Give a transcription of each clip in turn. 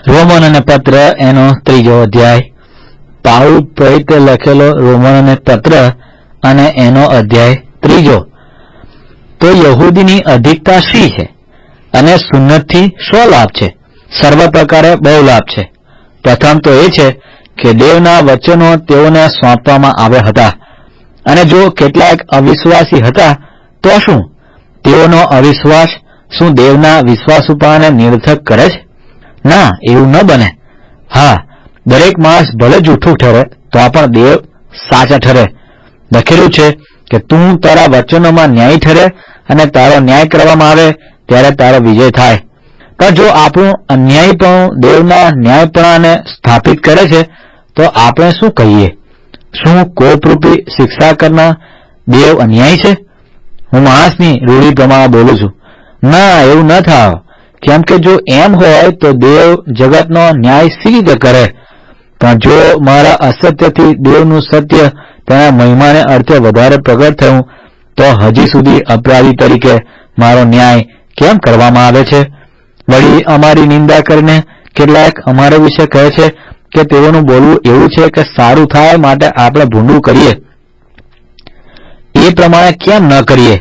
રોમનોને પત્ર એનો 3 અધ્યાય. પાઉલ પ્રેરિતે લખેલો રોમનોને પત્ર અને એનો અધ્યાય 3. તો યહૂદીની અધિકતા શી છે અને સુન્નતથી શો લાભ છે? સર્વ પ્રકારે બહુ લાભ છે. પ્રથમ તો એ છે કે દેવના વચનો તેઓને સોંપવામાં આવ્યા હતા, અને જો કેટલાક અવિશ્વાસી હતા તો શું તેઓનો અવિશ્વાસ શું દેવના વિશ્વાસુપણાને નિરર્થક કરે છે? ના, એવું ન બને. હા, દરેક માણસ ભલે જૂઠું ઠરે તો પણ દેવ સાચા ઠરે. લખેલું છે કે તું તારા વચનોમાં ન્યાયી ઠરે અને તારો ન્યાય કરવામાં આવે ત્યારે તારો વિજય થાય. પણ જો આપણું અન્યાયીપણું દેવના ન્યાયપણાને સ્થાપિત કરે છે તો આપણે શું કહીએ? શું કોપરૂપી શિક્ષા કરનાર દેવ અન્યાયી છે? હું માણસની રૂઢી પ્રમાણે બોલું છું. ના, એવું ન થાવ, કેમ કે જો એમ હોય તો દેવ જગતનો ન્યાય સી રીતે કરે? પણ જો મારા અસત્યથી દેવનું સત્ય તેના મહિમાને અર્થે વધારે પ્રગટ થયું તો હજી સુધી અપરાધી તરીકે મારો ન્યાય કેમ કરવામાં આવે છે? વળી અમારી નિંદા કરીને કેટલાક અમારા વિશે કહે છે કે તેઓનું બોલવું એવું છે કે સારું થાય માટે આપણે ભૂંડું કરીએ. એ પ્રમાણે કેમ ન કરીએ?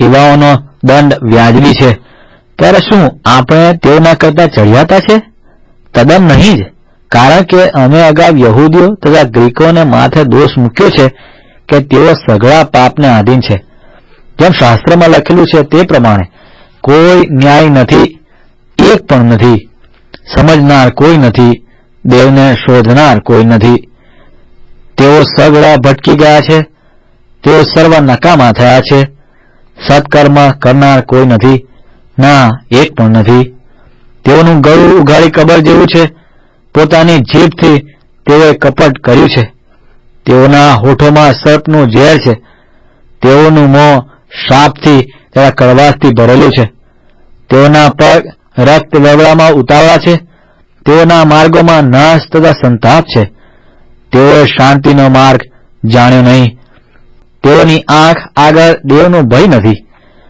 એવાઓનો દંડ વ્યાજબી છે. ત્યારે શું આપણે તેઓના કરતા ચઢિયાતા છે? તદ્દન નહીં જ. કારણ કે અમે અગાઉ યહૂદીઓ તથા ગ્રીકોને માથે દોષ મૂક્યો છે કે તેઓ સઘળા પાપને આધીન છે. જેમ શાસ્ત્રમાં લખેલું છે તે પ્રમાણે કોઈ ન્યાય નથી, એક પણ નથી. સમજનાર કોઈ નથી, દેવને શોધનાર કોઈ નથી. તેઓ સઘળા ભટકી ગયા છે, તેઓ સર્વ નકામા થયા છે. સત્કર્મ કરનાર કોઈ નથી, ના, એક પણ નથી. તેઓનું ગળું ઉઘાડી કબર જેવું છે. પોતાની જીભથી તેઓએ કપટ કર્યું છે. તેઓના હોઠોમાં સર્પનું ઝેર છે. તેઓનું મોં શાપથી તથા કડવાશથી ભરેલું છે. તેઓના પગ રક્ત વેવડામાં ઉતાવળા છે. તેઓના માર્ગોમાં નાશ તથા સંતાપ છે. તેઓએ શાંતિનો માર્ગ જાણ્યો નહીં. તેઓની આંખ આગળ દેવનો ભય નથી.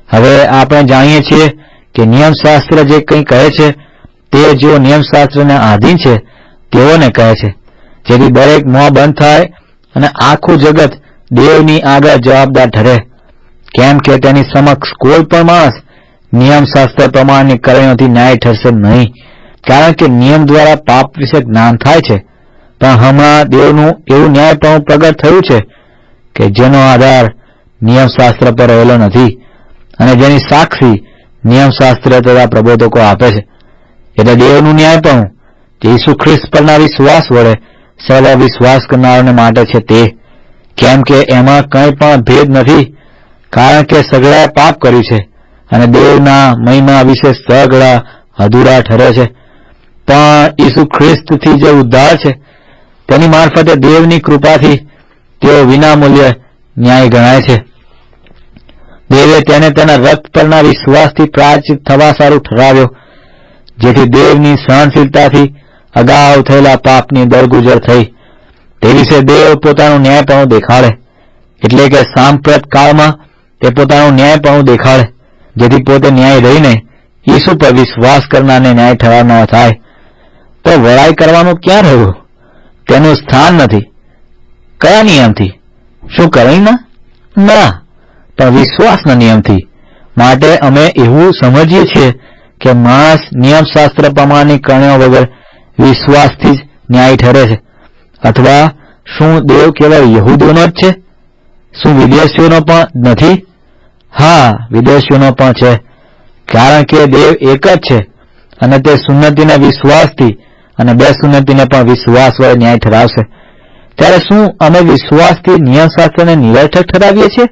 હવે આપણે જાણીએ છીએ કે નિયમશાસ્ત્ર જે કંઈ કહે છે તે જેઓ નિયમશાસ્ત્રને આધીન છે તેઓને કહે છે, જેથી દરેક મોં બંધ થાય અને આખું જગત દેવની આગળ જવાબદાર ઠરે. કેમ કે તેની સમક્ષ કોઈ પણ માણસ નિયમશાસ્ત્ર પ્રમાણની કરણીઓથી ન્યાય ઠરશે નહીં, કારણ કે નિયમ દ્વારા પાપ વિશે જ્ઞાન થાય છે. પણ હમણાં દેવનું એવું ન્યાયપણું પ્રગટ થયું છે કે જેનો આધાર નિયમશાસ્ત્ર પર રહેલો નથી અને જેની સાક્ષી નિયમશાસ્ત્ર તથા પ્રબોધકો આપે છે. એટલે દેવનું ન્યાયપણું જે ઈસુ ખ્રિસ્ત પરના વિશ્વાસ વડે સર્વ વિશ્વાસ કરનારને માટે છે તે. કેમ કે એમાં કંઈ પણ ભેદ નથી, કારણ કે સઘળાએ પાપ કર્યું છે અને દેવના મહિમા વિશે સઘળા અધૂરા ઠરે છે. પણ ઈસુ ખ્રિસ્તથી જે ઉદ્ધાર છે તેની મારફતે દેવની કૃપાથી તેઓ વિનામૂલ્ય ન્યાય ગણાય છે. દેવે તેને તેના રક્ત પરના વિશ્વાસથી પ્રાયશ્ચિત થવા સારું ઠરાવ્યો, જેથી દેવની સહનશીલતાથી અગાઉ થયેલા પાપની દરગુજર થઈ. તે વિશે દેવ પોતાનું ન્યાયપણું દેખાડે, એટલે કે સાંપ્રત કાળમાં તે પોતાનું ન્યાયપણું દેખાડે, જેથી પોતે ન્યાય રહીને ઈસુ પર વિશ્વાસ કરનારને ન્યાય ઠરાવનાર થાય. તો વળાઈ કરવાનું ક્યાં રહ્યું? તેનું સ્થાન નથી. કયા નિયમથી? શું કરણીના? ના, પણ વિશ્વાસના નિયમથી. માટે અમે એવું સમજીએ છીએ કે માણસ નિયમશાસ્ત્ર પ્રમાણની કરણીઓ વગર વિશ્વાસથી જ ન્યાય ઠરે છે. અથવા શું દેવ કેવળ યહૂદીઓનો જ છે? શું વિદેશીઓનો પણ નથી? હા, વિદેશીઓનો પણ છે, કારણ કે દેવ એક જ છે અને તે સુન્નતિના વિશ્વાસથી અને બે સુન્નતિને પણ વિશ્વાસ વડે ન્યાય ઠરાવશે. ત્યારે શું અમે વિશ્વાસથી નિયમશાસ્ત્રને નિરર્થક ઠરાવીએ છીએ?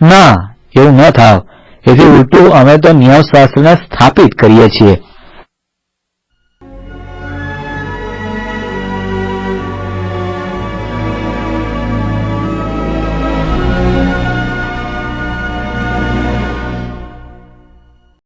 ના, એવું ન થાવ. એથી ઉલટું અમે તો નિયમશાસ્ત્રને સ્થાપિત કરીએ છીએ.